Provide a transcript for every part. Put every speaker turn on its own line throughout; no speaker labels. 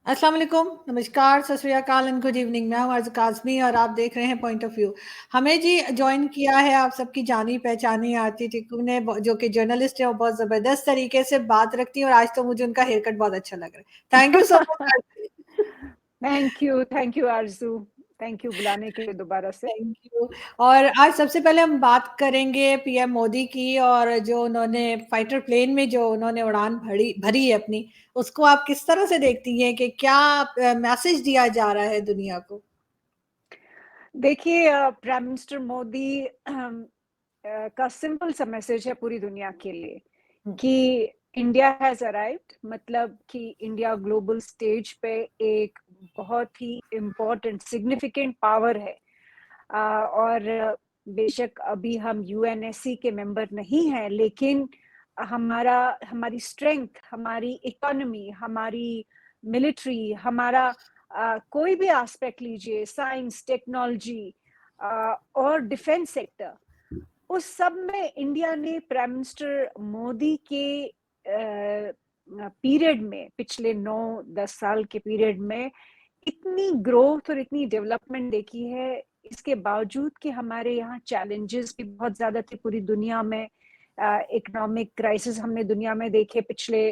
अस्सलाम वालेकुम, नमस्कार, सत श्री अकाल एंड गुड इवनिंग। मैं हूँ अर्ज़ काज़मी और आप देख रहे हैं पॉइंट ऑफ व्यू। हमें जी जॉइन किया है आप सबकी जानी-पहचानी आरती टिक्कू ने, ब जो कि जर्नलिस्ट है और बहुत ज़बरदस्त तरीके से बात रखती हैं और आज तो मुझे उनका हेयर कट बहुत अच्छा लग रहा है। Thank you so much Aarti.
Thank you Arzoo. Thank you बुलाने के लिए दोबारा से।
Thank you. और आज सबसे पहले हम बात करेंगे पीएम मोदी की, और जो उन्होंने फाइटर प्लेन में जो उन्होंने उड़ान भरी भरी है अपनी, उसको आप किस तरह से देखती हैं कि क्या मैसेज दिया जा रहा है दुनिया को?
देखिए प्राइम मिनिस्टर मोदी का सिंपल सा मैसेज है पूरी दुनिया के लिए
हुँ।
कि इंडिया हैज़ अराइव्ड, मतलब कि इंडिया ग्लोबल स्टेज पे एक बहुत ही इम्पोर्टेंट सिग्निफिकेंट पावर है। और बेशक अभी हम यूएनएससी के मेंबर नहीं हैं, लेकिन हमारी स्ट्रेंथ, हमारी इकोनॉमी, हमारी मिलिट्री, हमारा कोई भी एस्पेक्ट लीजिए, साइंस, टेक्नोलॉजी और डिफेंस सेक्टर, उस सब में इंडिया ने प्राइम मिनिस्टर मोदी के पीरियड में, पिछले 9-10 साल के पीरियड में इतनी ग्रोथ और इतनी डेवलपमेंट देखी है। इसके बावजूद कि हमारे यहाँ चैलेंजेस भी बहुत ज्यादा थे पूरी दुनिया में। इकोनॉमिक क्राइसिस हमने दुनिया में देखे पिछले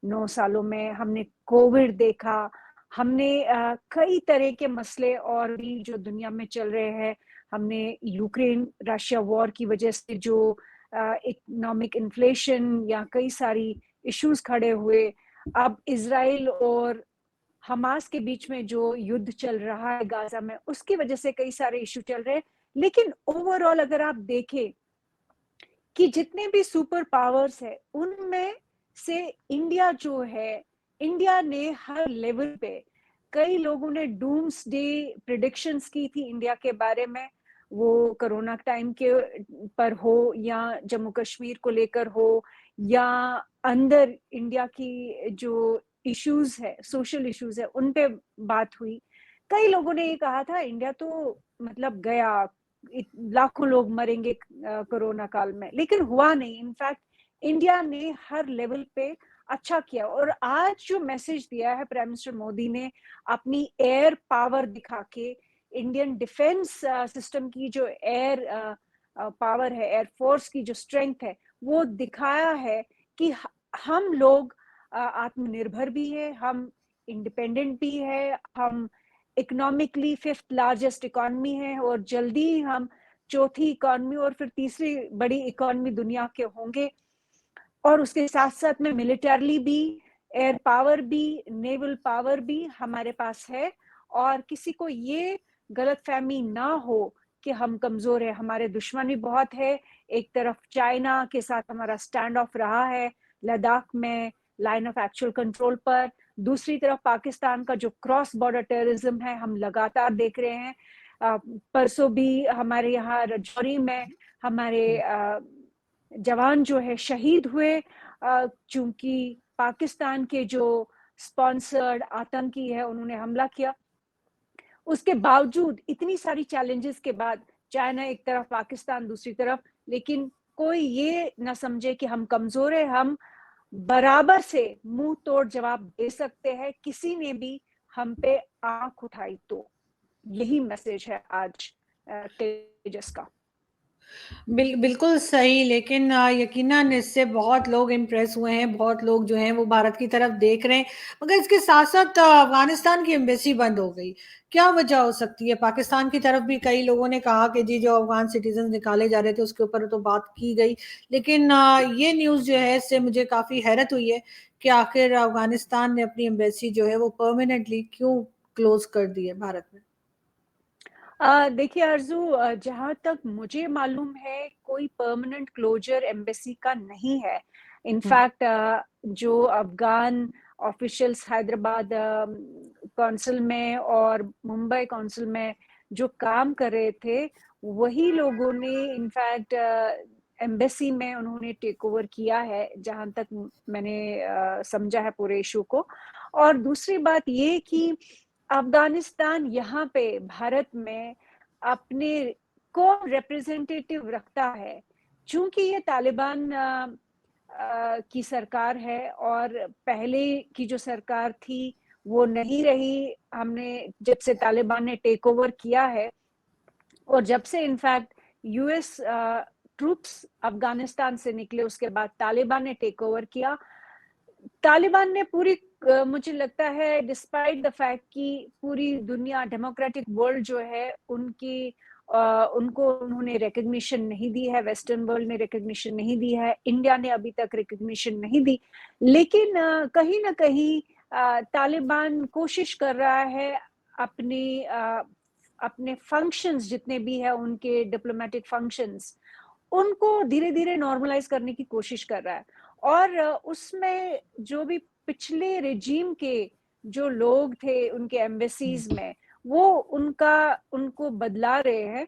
9 सालों में, हमने कोविड देखा, हमने कई तरह के मसले और भी जो दुनिया में चल रहे हैं, हमने यूक्रेन रशिया वॉर की वजह से जो इकोनॉमिक इन्फ्लेशन या कई सारी इश्यूज खड़े हुए, अब इसराइल और हमास के बीच में जो युद्ध चल रहा है गाजा में, उसकी वजह से कई सारे इश्यू चल रहे हैं। लेकिन ओवरऑल अगर आप देखें कि जितने भी सुपर पावर्स है उनमें से इंडिया जो है, इंडिया ने हर लेवल पे, कई लोगों ने डूम्स डे प्रिडिक्शंस की थी इंडिया के बारे में, वो कोरोना टाइम के पर हो या जम्मू कश्मीर को लेकर हो या अंदर इंडिया की जो इश्यूज है, सोशल इश्यूज है, उन पे बात हुई। कई लोगों ने ये कहा था इंडिया तो मतलब गया, लाखों लोग मरेंगे कोरोना काल में, लेकिन हुआ नहीं। इनफैक्ट इंडिया ने हर लेवल पे अच्छा किया। और आज जो मैसेज दिया है प्राइम मिनिस्टर मोदी ने, अपनी एयर पावर दिखा के, इंडियन डिफेंस सिस्टम की जो एयर पावर है, एयर फोर्स की जो स्ट्रेंथ है, वो दिखाया है कि हम लोग आत्मनिर्भर भी है, हम इंडिपेंडेंट भी है, हम इकोनॉमिकली फिफ्थ लार्जेस्ट इकोनॉमी है और जल्दी ही हम चौथी इकोनॉमी और फिर तीसरी बड़ी इकोनॉमी दुनिया के होंगे। और उसके साथ साथ में मिलिटरली भी, एयर पावर भी, नेवल पावर भी हमारे पास है। और किसी को ये गलतफहमी ना हो कि हम कमजोर है, हमारे दुश्मन भी बहुत है। एक तरफ चाइना के साथ हमारा स्टैंड ऑफ रहा है लद्दाख में, लाइन ऑफ एक्चुअल कंट्रोल पर, दूसरी तरफ पाकिस्तान का जो क्रॉस बॉर्डर टेररिज्म है हम लगातार देख रहे हैं। परसों भी हमारे यहाँ रजौरी में हमारे जवान जो है शहीद हुए, चूंकि पाकिस्तान के जो स्पॉन्सर्ड आतंकी है उन्होंने हमला किया। उसके बावजूद इतनी सारी चैलेंजेस के बाद, चाइना एक तरफ, पाकिस्तान दूसरी तरफ, लेकिन कोई ये ना समझे कि हम कमजोर है। हम बराबर से मुंह तोड़ जवाब दे सकते हैं किसी ने भी हम पे आंख उठाई तो। यही मैसेज है आज तेजस का।
बिल्कुल सही, लेकिन यकीनन इससे बहुत लोग इम्प्रेस हुए हैं, बहुत लोग जो हैं वो भारत की तरफ देख रहे हैं। मगर इसके साथ-साथ अफ़गानिस्तान की एम्बेसी बंद हो गई। क्या वजह हो सकती है? पाकिस्तान की तरफ भी कई लोगों ने कहा कि जी जो अफ़गान सिटिज़न्स निकाले जा रहे थे उसके ऊपर तो बात की गई। लेकिन ये न्यूज़ जो है इससे मुझे काफ़ी हैरत हुई है कि आखिर अफ़गानिस्तान ने अपनी एम्बेसी जो है वो परमानेंटली क्यों क्लोज़ कर दी है भारत में?
देखिए आरजू, जहाँ तक मुझे मालूम है कोई परमानेंट क्लोजर एम्बेसी का नहीं है।
हुँ।
इनफैक्ट जो अफगान ऑफिशियल्स हैदराबाद कौंसिल में और मुंबई कौंसिल में जो काम कर रहे थे, वही लोगों ने इनफैक्ट एम्बेसी में उन्होंने टेक ओवर किया है, जहाँ तक मैंने समझा है पूरे इशू को। और दूसरी बात ये कि अफगानिस्तान यहाँ पे भारत में अपने कौन रिप्रेजेंटेटिव रखता है, चूंकि ये तालिबान की सरकार है और पहले की जो सरकार थी वो नहीं रही। हमने जब से तालिबान ने टेक ओवर किया है, और जब से इनफैक्ट यूएस ट्रूप्स अफगानिस्तान से निकले, उसके बाद तालिबान ने टेक ओवर किया। तालिबान ने पूरी मुझे लगता है डिस्पाइट द फैक्ट कि पूरी दुनिया, डेमोक्रेटिक वर्ल्ड जो है उनकी उनको उन्होंने रिकग्निशन नहीं दी है, वेस्टर्न वर्ल्ड ने रिकग्निशन नहीं दी है, इंडिया ने अभी तक रिकग्निशन नहीं दी। लेकिन कहीं ना कहीं तालिबान कोशिश कर रहा है अपनी अपने फंक्शंस जितने भी है, उनके डिप्लोमेटिक फंक्शंस, उनको धीरे धीरे नॉर्मलाइज करने की कोशिश कर रहा है। और उसमें जो भी पिछले रेजीम के जो लोग थे उनके एम्बेसीज में, वो उनको बदला रहे हैं।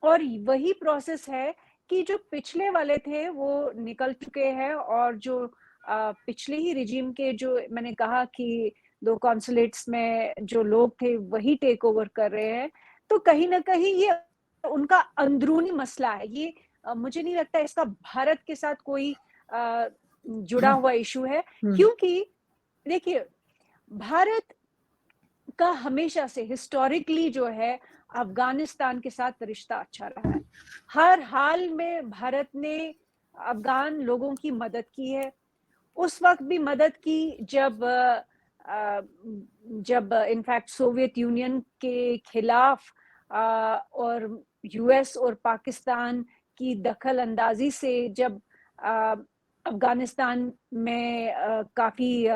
और वही प्रोसेस है कि जो पिछले वाले थे वो निकल चुके हैं, और जो पिछले ही रिजीम के, जो मैंने कहा कि 2 कॉन्सुलेट्स में जो लोग थे वही टेक ओवर कर रहे हैं। तो कहीं ना कहीं ये उनका अंदरूनी मसला है। ये मुझे नहीं लगता इसका भारत के साथ कोई जुड़ा हुआ इशू है, क्योंकि देखिए, भारत का हमेशा से हिस्टोरिकली जो है अफगानिस्तान के साथ रिश्ता अच्छा रहा है। हर हाल में भारत ने अफगान लोगों की मदद की है। उस वक्त भी मदद की जब इनफैक्ट सोवियत यूनियन के खिलाफ और यूएस और पाकिस्तान की दखल अंदाजी से जब अफगानिस्तान में काफी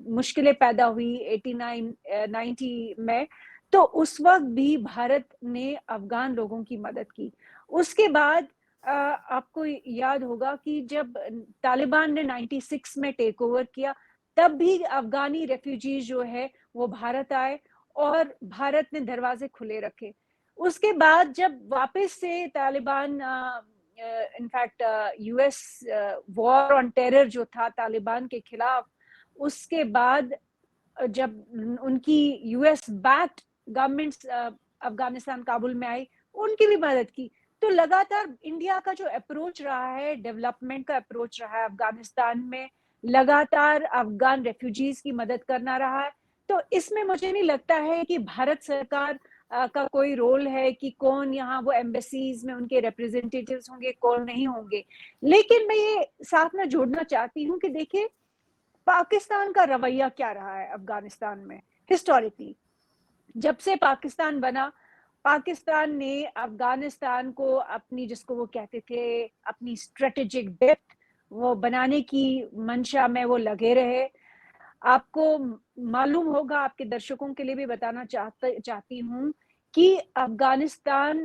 मुश्किलें पैदा हुई 89 90 में, तो उस वक्त भी भारत ने अफगान लोगों की मदद की। उसके बाद आपको याद होगा कि जब तालिबान ने 96 में टेक ओवर किया, तब भी अफगानी रेफ्यूजीज जो है वो भारत आए और भारत ने दरवाजे खुले रखे। उसके बाद जब वापस से Taliban, in fact US war on terror जो था तालिबान के खिलाफ, उसके बाद जब उनकी US backed governments Afghanistan Kabul में आई, उनकी भी मदद की। तो लगातार इंडिया का जो अप्रोच रहा है, डेवलपमेंट का अप्रोच रहा है अफगानिस्तान में, लगातार अफगान रेफ्यूजीज की मदद करना रहा है। तो इसमें मुझे नहीं लगता है कि भारत सरकार का कोई रोल है कि कौन यहाँ वो एम्बेसीज में उनके रिप्रेजेंटेटिव्स होंगे, कौन नहीं होंगे। लेकिन मैं ये साथ में जोड़ना चाहती हूँ कि देखिए, पाकिस्तान का रवैया क्या रहा है अफगानिस्तान में हिस्टोरिकली। जब से पाकिस्तान बना, पाकिस्तान ने अफगानिस्तान को अपनी, जिसको वो कहते थे अपनी स्ट्रेटेजिक डेप्थ, वो बनाने की मंशा में वो लगे रहे। आपको मालूम होगा, आपके दर्शकों के लिए भी बताना चाहती हूँ कि अफगानिस्तान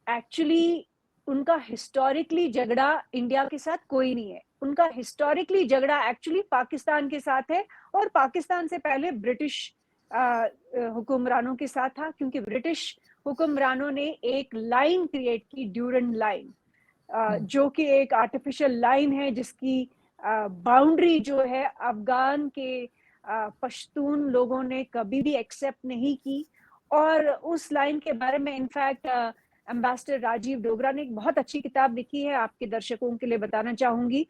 एक्चुअली, उनका हिस्टोरिकली झगड़ा इंडिया के साथ कोई नहीं है। उनका हिस्टोरिकली झगड़ा एक्चुअली पाकिस्तान के साथ है, और पाकिस्तान से पहले ब्रिटिश हुक्मरानों के साथ था, क्योंकि ब्रिटिश हुक्मरानों ने एक लाइन क्रिएट की, ड्यूरन लाइन, जो कि एक आर्टिफिशियल लाइन है जिसकी बाउंड्री जो है अफगान के पश्तून लोगों ने कभी भी एक्सेप्ट नहीं की। और उस लाइन के बारे में इनफैक्ट एम्बेसडर राजीव डोगरा ने एक बहुत अच्छी किताब लिखी है, आपके दर्शकों के लिए बताना चाहूंगी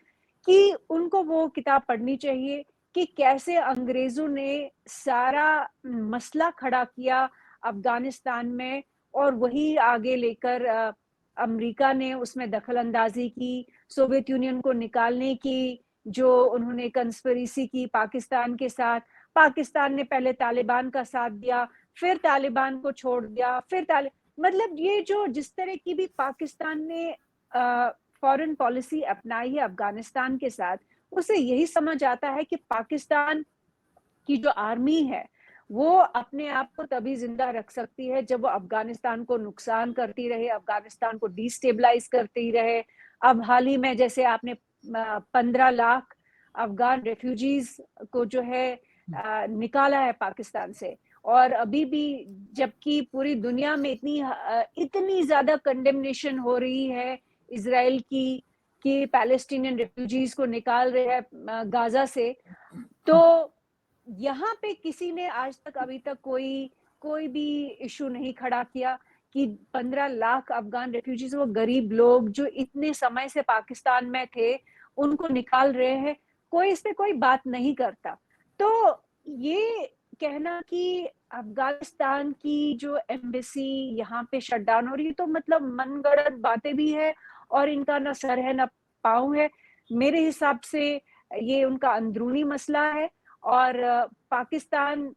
कि उनको वो किताब पढ़नी चाहिए, कि कैसे अंग्रेजों ने सारा मसला खड़ा किया अफगानिस्तान में, और वही आगे लेकर अमेरिका ने उसमें दखल अंदाजी की, सोवियत यूनियन को निकालने की जो उन्होंने कंस्पिरेसी की पाकिस्तान के साथ। पाकिस्तान ने पहले तालिबान का साथ दिया, फिर तालिबान को छोड़ दिया, फिर मतलब ये जो जिस तरह की भी पाकिस्तान ने फॉरेन पॉलिसी अपनाई है अफगानिस्तान के साथ, उसे यही समझ आता है कि पाकिस्तान की जो आर्मी है वो अपने आप को तभी जिंदा रख सकती है जब वो अफगानिस्तान को नुकसान करती रहे, अफगानिस्तान को डिस्टेबलाइज करती रहे। अब हाल ही में जैसे आपने 15 लाख अफगान रेफ्यूजीज को जो है निकाला है पाकिस्तान से, और अभी भी जबकि पूरी दुनिया में इतनी ज्यादा कंडेमनेशन हो रही है इजराइल की कि पैलेस्टीनियन रेफ्यूजीज को निकाल रहे हैं गाजा से, तो यहाँ पे किसी ने आज तक अभी तक कोई भी इशू नहीं खड़ा किया कि 15 लाख अफगान रेफ्यूजीज, वो गरीब लोग जो इतने समय से पाकिस्तान में थे, उनको निकाल रहे हैं। कोई इस पे कोई बात नहीं करता। तो ये कहना कि अफगानिस्तान की जो एम्बेसी यहाँ पे शट डाउन हो रही है, तो मतलब मनगढ़ंत बातें भी है और इनका ना सर है ना पाँव है। मेरे हिसाब से ये उनका अंदरूनी मसला है, और पाकिस्तान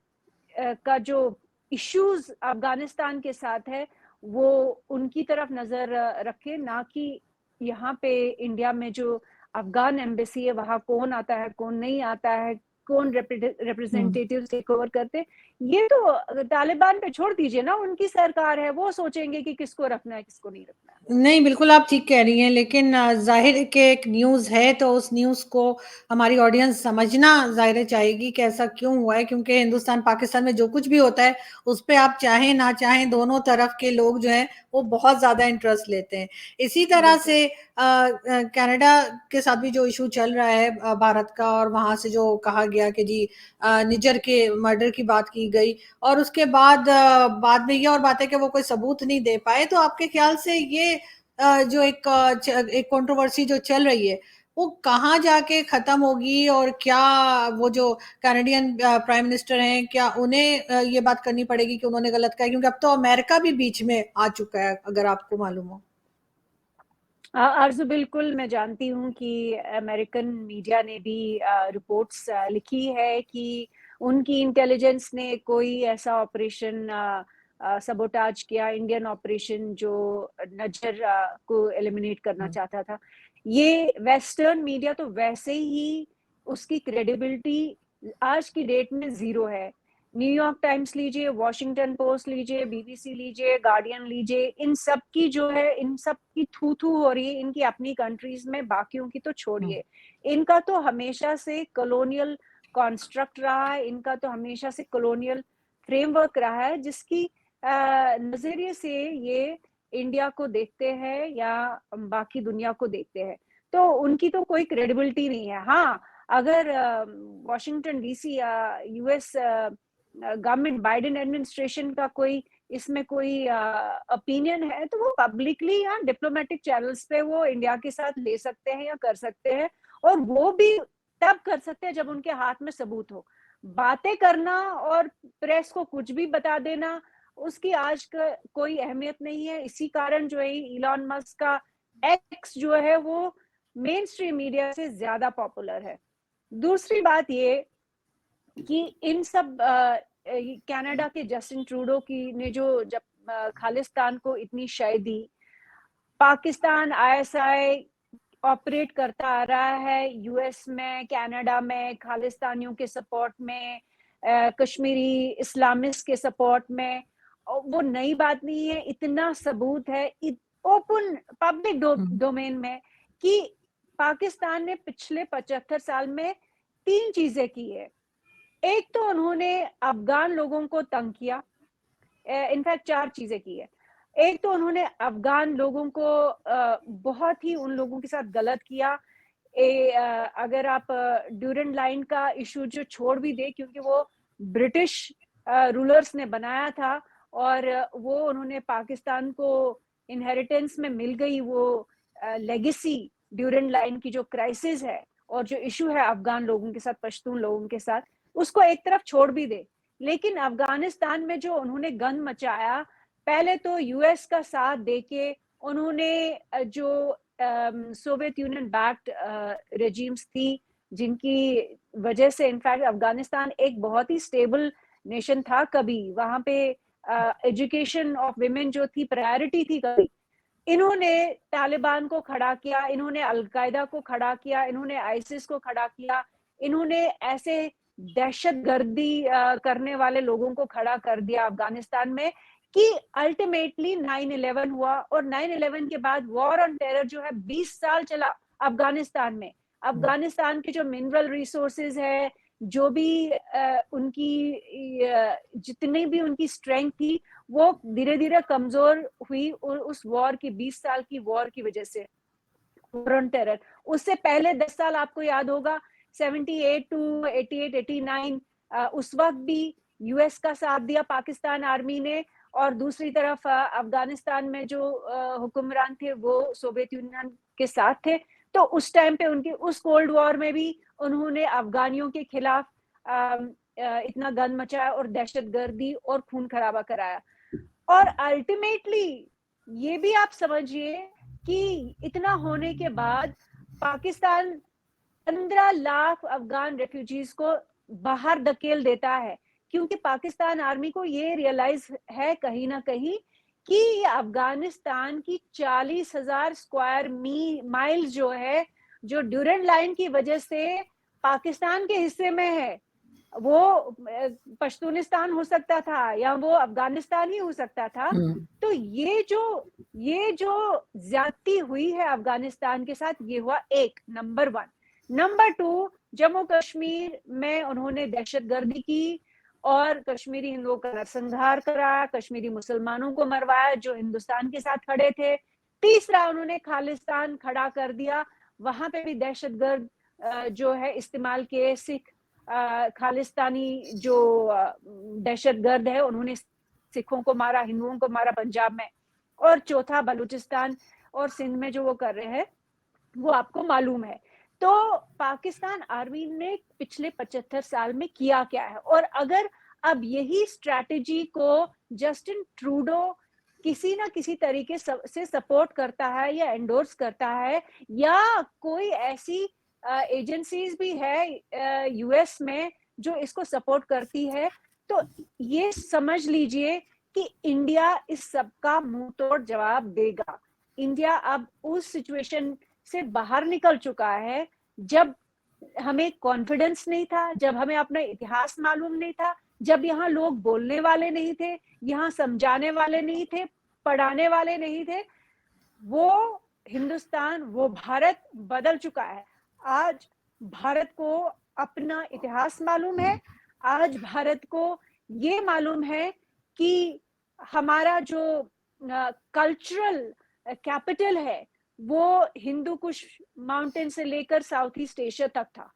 का जो इश्यूज अफगानिस्तान के साथ है वो उनकी तरफ नजर रखे, ना कि यहाँ पे इंडिया में जो अफगान एम्बेसी है वहां कौन आता है कौन नहीं आता है, कौन रिप्रेजेंटेटिव टेक ओवर करते। ये तो तालिबान पे छोड़ दीजिए ना, उनकी सरकार है, वो सोचेंगे कि किसको रखना है किसको नहीं रखना है।
नहीं, बिल्कुल आप ठीक कह रही हैं, लेकिन ज़ाहिर है कि एक न्यूज़ है, तो उस न्यूज़ को हमारी ऑडियंस समझना ज़ाहिर है चाहेगी कि ऐसा क्यों हुआ है, क्योंकि हिंदुस्तान, पाकिस्तान में जो कुछ भी होता है, उस पे आप चाहें ना चाहें, दोनों तरफ के लोग जो हैं, वो बहुत ज़्यादा इंटरेस्ट लेते हैं। इसी तरह
बिल्कुल।
से कनाडा के साथ भी जो इश्यू चल रहा है भारत का, और वहाँ से जो कहा गया कि जी निज्जर के मर्डर की बात की गई, और उसके बाद बाद में ये और बात है कि वो कोई सबूत नहीं दे पाए, तो आपके ख्याल से ये जो एक कंट्रोवर्सी जो चल रही है, वो कहाँ जाके खत्म होगी, और क्या वो जो कैनेडियन प्राइम मिनिस्टर हैं, क्या उन्हें ये बात करनी पड़ेगी कि उन्होंने गलत कहा, क्योंकि अब तो अमेरिका भी बीच में आ चुका है, अगर आपको मालूम हो।
आरज़ू, बिल्कुल मैं जानती हूँ कि अमेरिकन मीडिया ने भी रिपोर्ट्स लिखी है कि उनकी इंटेलिजेंस ने कोई ऐसा ऑपरेशन सबोटाज किया, इंडियन ऑपरेशन जो नज्जर को एलिमिनेट करना
हम्म,
चाहता था। ये वेस्टर्न मीडिया तो वैसे ही उसकी क्रेडिबिलिटी आज की डेट में जीरो है। न्यूयॉर्क टाइम्स लीजिए, वॉशिंगटन पोस्ट लीजिए, बीबीसी लीजिए, गार्डियन लीजिए, इन सब की जो है, इन सब की थू थू हो रही है इनकी अपनी कंट्रीज में, बाकियों की तो
हम्म,
छोड़िए। इनका तो हमेशा से कॉलोनियल कॉन्स्ट्रक्ट रहा है, इनका तो हमेशा से कॉलोनियल फ्रेमवर्क रहा है, जिसकी नजरिए से ये इंडिया को देखते हैं या बाकी दुनिया को देखते हैं। तो उनकी तो कोई क्रेडिबिलिटी नहीं है। हाँ, अगर वॉशिंगटन डीसी या यूएस गवर्नमेंट, बाइडेन एडमिनिस्ट्रेशन का कोई इसमें कोई ओपिनियन है, तो वो पब्लिकली या डिप्लोमेटिक चैनल्स पे वो इंडिया के साथ ले सकते हैं या कर सकते हैं, और वो भी तब कर सकते हैं जब उनके हाथ में सबूत हो। बातें करना और प्रेस को कुछ भी बता देना, उसकी आज का कोई अहमियत नहीं है। इसी कारण जो है इलॉन मस्क का एक्स जो है वो मेन स्ट्रीम मीडिया से ज्यादा पॉपुलर है। दूसरी बात ये कि इन सब कनाडा के जस्टिन ट्रूडो की ने जो जब खालिस्तान को इतनी शय दी, पाकिस्तान आईएसआई ऑपरेट करता आ रहा है यूएस में, कनाडा में, खालिस्तानियों के सपोर्ट में, कश्मीरी इस्लामिस्ट के सपोर्ट में। वो नई बात नहीं है, इतना सबूत है ओपन पब्लिक
हम्म,
डोमेन में कि पाकिस्तान ने पिछले 75 साल में 3 चीजें की है। एक तो उन्होंने अफगान लोगों को तंग किया, इनफैक्ट 4 चीजें की है। एक तो उन्होंने अफगान लोगों को बहुत ही उन लोगों के साथ गलत किया। अगर आप ड्यूरेंट लाइन का इशू जो छोड़ भी दे, क्योंकि वो ब्रिटिश रूलर्स ने बनाया था, और वो उन्होंने पाकिस्तान को इनहेरिटेंस में मिल गई वो लेगेसी, ड्यूरेंट लाइन की जो क्राइसिस है और जो इशू है अफगान लोगों के साथ, पश्तून लोगों के साथ, उसको एक तरफ छोड़ भी दे। लेकिन अफगानिस्तान में जो उन्होंने गंद मचाया, पहले तो यूएस का साथ देके उन्होंने जो सोवियत यूनियन बैक्ड रेजिम्स थी, जिनकी वजह से इनफैक्ट अफगानिस्तान एक बहुत ही स्टेबल नेशन था, कभी वहां पे एजुकेशन ऑफ विमेन जो थी प्रायोरिटी थी कभी। इन्होंने तालिबान को खड़ा किया, इन्होंने अलकायदा को खड़ा किया, इन्होंने आईसिस को खड़ा किया, इन्होंने ऐसे दहशत गर्दी करने वाले लोगों को खड़ा कर दिया अफगानिस्तान में कि अल्टीमेटली 9/11 हुआ। और 9/11 के बाद वॉर ऑन टेरर जो है 20 साल चला अफगानिस्तान में।
हम्म,
अफगानिस्तान के जो मिनरल रिसोर्सेज है, जो भी उनकी जितनी भी उनकी स्ट्रेंथ थी, वो धीरे धीरे कमजोर हुई उस वॉर की, 20 साल की वॉर की वजह से, वॉर ऑन टेरर। उससे पहले 10 साल आपको याद होगा, 78 टू 88 89, उस वक्त भी यूएस का साथ दिया पाकिस्तान आर्मी ने, और दूसरी तरफ अफगानिस्तान में जो हुक्मरान थे वो सोवियत यूनियन के साथ थे। तो उस टाइम पे उनकी उस कोल्ड वॉर में भी उन्होंने अफगानियों के खिलाफ इतना गंद मचाया और दहशतगर्दी और खून खराबा कराया। और अल्टीमेटली ये भी आप समझिए कि इतना होने के बाद पाकिस्तान 15 लाख अफगान रेफ्यूजीज को बाहर धकेल देता है, क्योंकि पाकिस्तान आर्मी को ये रियलाइज है कहीं ना कहीं कि अफगानिस्तान की 40,000 स्क्वायर माइल जो है, जो ड्यूरेंट लाइन की वजह से पाकिस्तान के हिस्से में है, वो पश्तूनिस्तान हो सकता था या वो अफगानिस्तान ही हो सकता था। तो ये जो ज्यादती हुई है अफगानिस्तान के साथ, ये हुआ एक नंबर 1। नंबर 2, जम्मू कश्मीर में उन्होंने दहशतगर्दी की और कश्मीरी हिंदुओं का नरसंहार करा, कश्मीरी मुसलमानों को मरवाया जो हिंदुस्तान के साथ खड़े थे। तीसरा, उन्होंने खालिस्तान खड़ा कर दिया, वहां पे भी दहशतगर्द जो है इस्तेमाल किए। सिख खालिस्तानी जो दहशतगर्द है, उन्होंने सिखों को मारा, हिंदुओं को मारा पंजाब में। और चौथा, बलूचिस्तान और सिंध में जो वो कर रहे हैं वो आपको मालूम है। तो पाकिस्तान आर्मी ने पिछले 75 साल में किया क्या है? और अगर अब यही स्ट्रैटेजी को जस्टिन ट्रूडो किसी ना किसी तरीके से सपोर्ट करता है या एंडोर्स करता है, या कोई ऐसी एजेंसीज भी है यूएस में जो इसको सपोर्ट करती है, तो ये समझ लीजिए कि इंडिया इस सब का मुंह तोड़ जवाब देगा। इंडिया अब उस सिचुएशन से बाहर निकल चुका है जब हमें कॉन्फिडेंस नहीं था, जब हमें अपना इतिहास मालूम नहीं था, जब यहाँ लोग बोलने वाले नहीं थे, यहाँ समझाने वाले नहीं थे, पढ़ाने वाले नहीं थे। वो हिंदुस्तान, वो भारत बदल चुका है। आज भारत को अपना इतिहास मालूम है। आज भारत को ये मालूम है कि हमारा जो कल्चरल कैपिटल है वो हिंदू कुश माउंटेन से लेकर साउथ ईस्ट एशिया तक था,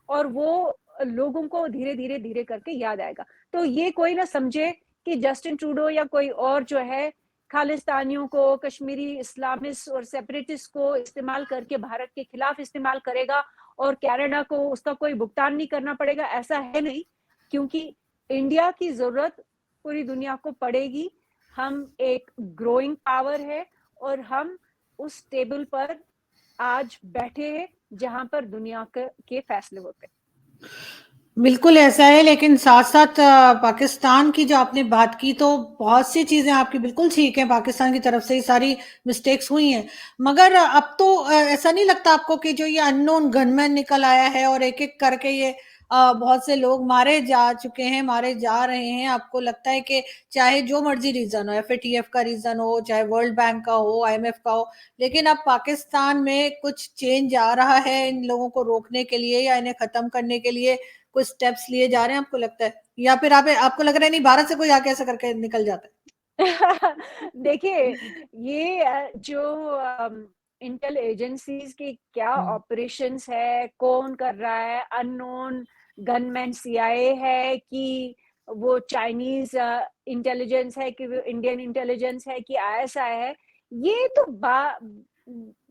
और वो लोगों को धीरे धीरे धीरे करके याद आएगा। तो ये कोई ना समझे कि जस्टिन ट्रूडो या कोई और जो है खालिस्तानियों को, कश्मीरी इस्लामिस्ट और सेपरेटिस्ट को इस्तेमाल करके भारत के खिलाफ इस्तेमाल करेगा और कनाडा को उसका कोई भुगतान नहीं करना पड़ेगा। ऐसा है नहीं, क्योंकि इंडिया की जरूरत पूरी दुनिया को पड़ेगी। हम एक ग्रोइंग पावर है और हम उस टेबल पर आज बैठे हैं जहां पर दुनिया के फैसले होते हैं।
बिल्कुल ऐसा है, लेकिन साथ साथ पाकिस्तान की जो आपने बात की, तो बहुत सी चीजें आपकी बिल्कुल ठीक है, पाकिस्तान की तरफ से ही सारी मिस्टेक्स हुई हैं। मगर अब तो ऐसा नहीं लगता आपको कि जो ये अननोन गनमैन निकल आया है और एक एक करके ये बहुत से लोग मारे जा चुके हैं, मारे जा रहे हैं? आपको लगता है कि चाहे जो मर्जी रीजन हो, एफएटीएफ का रीजन हो, चाहे वर्ल्ड बैंक का हो, आईएमएफ का हो, लेकिन अब पाकिस्तान में कुछ चेंज आ रहा है इन लोगों को रोकने के लिए या इन्हें खत्म करने के लिए? कुछ स्टेप्स लिए जा रहे हैं आपको लगता है, या फिर आपको लग रहा है नहीं भारत से कोई आके ऐसा करके निकल जाता है?
देखिए, ये जो इंटेल एजेंसीज के क्या ऑपरेशंस है, कौन कर रहा है, अननोन गनमैन सीआईए है कि वो चाइनीज इंटेलिजेंस है कि वो इंडियन इंटेलिजेंस है कि आईएसआई है, ये तो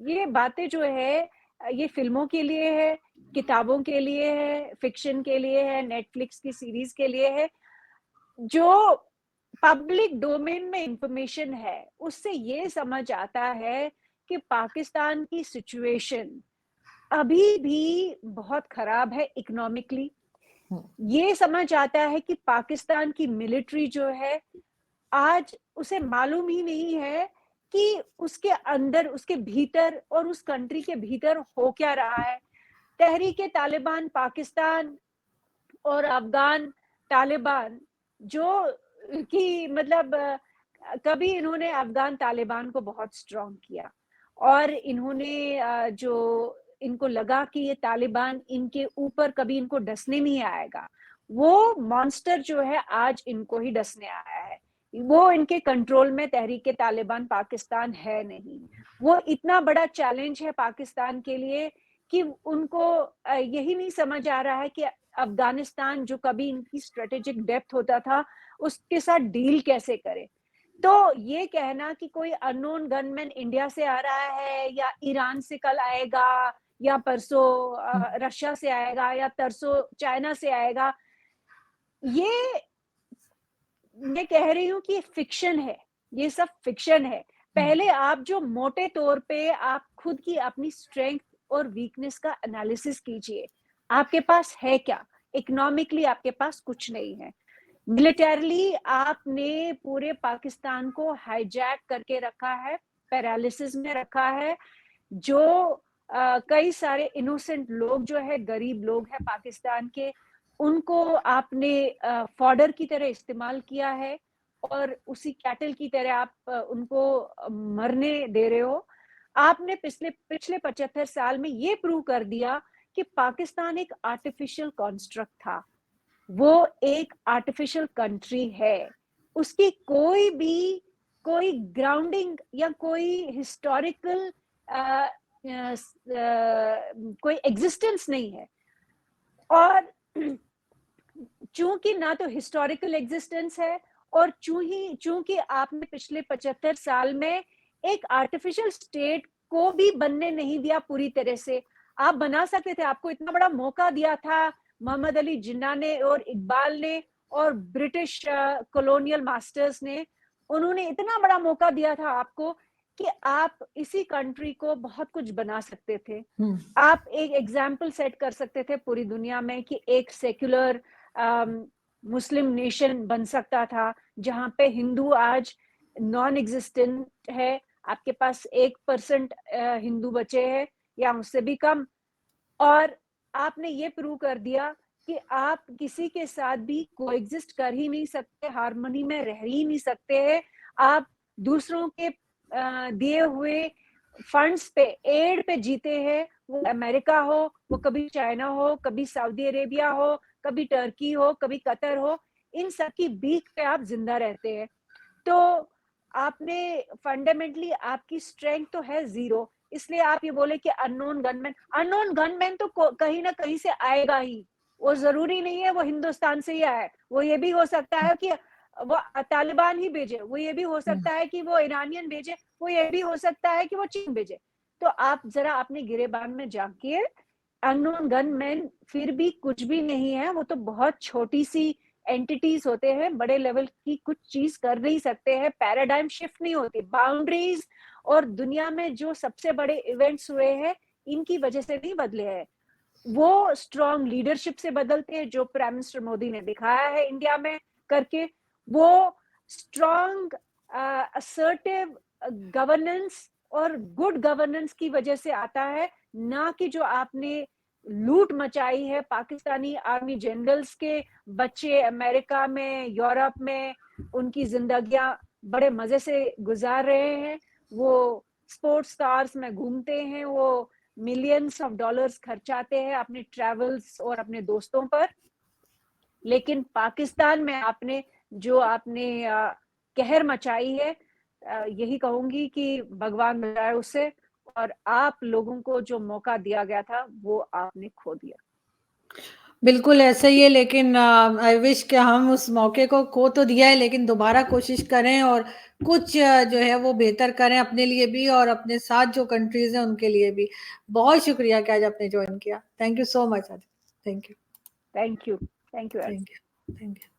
ये बातें जो है ये फिल्मों के लिए है, किताबों के लिए है, फिक्शन के लिए है, नेटफ्लिक्स की सीरीज के लिए है। जो पब्लिक डोमेन में इंफॉर्मेशन है उससे ये समझ आता है कि पाकिस्तान की सिचुएशन अभी भी बहुत खराब है इकोनॉमिकली। ये समझ आता है कि पाकिस्तान की मिलिट्री जो है, आज उसे मालूम ही नहीं है कि उसके अंदर, उसके भीतर और उस कंट्री के भीतर हो क्या रहा है। तहरीके तालिबान पाकिस्तान और अफगान तालिबान जो कि मतलब कभी इन्होंने अफगान तालिबान को बहुत स्ट्रॉन्ग किया और इन्होंने जो इनको लगा कि ये तालिबान इनके ऊपर कभी इनको डसने नहीं आएगा, वो मॉन्स्टर जो है आज इनको ही डसने आया है। वो इनके कंट्रोल में तहरीके तालिबान पाकिस्तान है नहीं। वो इतना बड़ा चैलेंज है पाकिस्तान के लिए कि उनको यही नहीं समझ आ रहा है कि अफगानिस्तान जो कभी इनकी स्ट्रेटेजिक डेप्थ होता था उसके साथ डील कैसे करे। तो ये कहना कि कोई अननोन गनमैन इंडिया से आ रहा है या ईरान से कल आएगा या परसों रशिया से आएगा या तरसों चाइना से आएगा, ये मैं कह रही हूँ कि फिक्शन है, ये सब फिक्शन है। पहले आप जो मोटे तौर पे आप खुद की अपनी स्ट्रेंथ और वीकनेस का एनालिसिस कीजिए। आपके पास है क्या? इकोनॉमिकली आपके पास कुछ नहीं है। मिलिटरली आपने पूरे पाकिस्तान को हाईजैक करके रखा है, पैरालिसिस में रखा है। जो कई सारे इनोसेंट लोग जो है, गरीब लोग हैं पाकिस्तान के, उनको आपने फॉडर की तरह इस्तेमाल किया है और उसी कैटल की तरह आप उनको मरने दे रहे हो। आपने पिछले 75 साल में ये प्रूव कर दिया कि पाकिस्तान एक आर्टिफिशियल कॉन्स्ट्रक्ट था, वो एक आर्टिफिशियल कंट्री है। उसकी कोई ग्राउंडिंग या कोई हिस्टोरिकल कोई एग्जिस्टेंस नहीं है। और चूंकि ना तो हिस्टोरिकल एग्जिस्टेंस है, और चूंकि आपने पिछले 75 साल में एक आर्टिफिशियल स्टेट को भी बनने नहीं दिया पूरी तरह से। आप बना सकते थे, आपको इतना बड़ा मौका दिया था मोहम्मद अली जिन्ना ने और इकबाल ने और ब्रिटिश कॉलोनियल मास्टर्स ने। उन्होंने इतना बड़ा मौका दिया था आपको कि आप इसी कंट्री को बहुत कुछ बना सकते थे। आप एक एग्जाम्पल सेट कर सकते थे पूरी दुनिया में कि एक सेक्युलर मुस्लिम नेशन बन सकता था, जहां पे हिंदू आज नॉन एग्जिस्टेंट है। आपके पास 1% हिंदू बचे हैं या उससे भी कम। और आपने ये प्रूव कर दिया कि आप किसी के साथ भी कोएग्जिस्ट कर ही नहीं सकते, हार्मनी में रह ही नहीं सकते हैं। आप दूसरों के दिए हुए फंड्स पे, एड पे जीते हैं। वो अमेरिका हो, वो कभी चाइना हो, कभी सऊदी अरेबिया हो, कभी टर्की हो, कभी कतर हो, इन सब की बीक पे आप जिंदा रहते हैं। तो आपने फंडामेंटली आपकी स्ट्रेंथ तो है जीरो, इसलिए आप ये बोले कि अननोन गनमैन तो कहीं ना कहीं से आएगा ही। वो जरूरी नहीं है वो हिंदुस्तान से ही आए, वो ये भी हो सकता है कि वो तालिबान ही भेजे, वो ये भी हो सकता है कि वो ईरानियन भेजे, वो ये भी हो सकता है कि वो चीन भेजे। तो आप जरा अपने गिरेबान में जाके, अननोन गनमैन फिर भी कुछ भी नहीं है, वो तो बहुत छोटी सी एंटिटीज होते हैं, बड़े लेवल की कुछ चीज कर नहीं सकते हैं। पैराडाइम शिफ्ट नहीं होती, बाउंड्रीज और दुनिया में जो सबसे बड़े इवेंट्स हुए हैं इनकी वजह से नहीं बदले हैं, वो स्ट्रॉन्ग लीडरशिप से बदलते हैं, जो प्राइम मिनिस्टर मोदी ने दिखाया है इंडिया में करके। वो स्ट्रॉन्ग असर्टिव गवर्नेंस और गुड गवर्नेंस की वजह से आता है, ना कि जो आपने लूट मचाई है। पाकिस्तानी आर्मी जनरल्स के बच्चे अमेरिका में, यूरोप में उनकी जिंदगियां बड़े मजे से गुजार रहे हैं। वो स्पोर्ट्स कार्स में घूमते हैं, वो मिलियंस ऑफ डॉलर्स खर्चाते हैं अपने ट्रैवल्स और अपने दोस्तों पर। लेकिन पाकिस्तान में आपने कहर मचाई है, यही कहूंगी कि भगवान बचाए उससे। और आप लोगों को जो मौका दिया गया था वो आपने खो दिया।
बिल्कुल ऐसा ही है, लेकिन आई विश कि हम उस मौके को खो तो दिया है, लेकिन दोबारा कोशिश करें और कुछ जो है वो बेहतर करें अपने लिए भी और अपने साथ जो कंट्रीज हैं उनके लिए भी। बहुत शुक्रिया कि आज आपने ज्वाइन किया। Thank you so much. Thank you.
Thank you. Thank you.
Thank you. Thank you.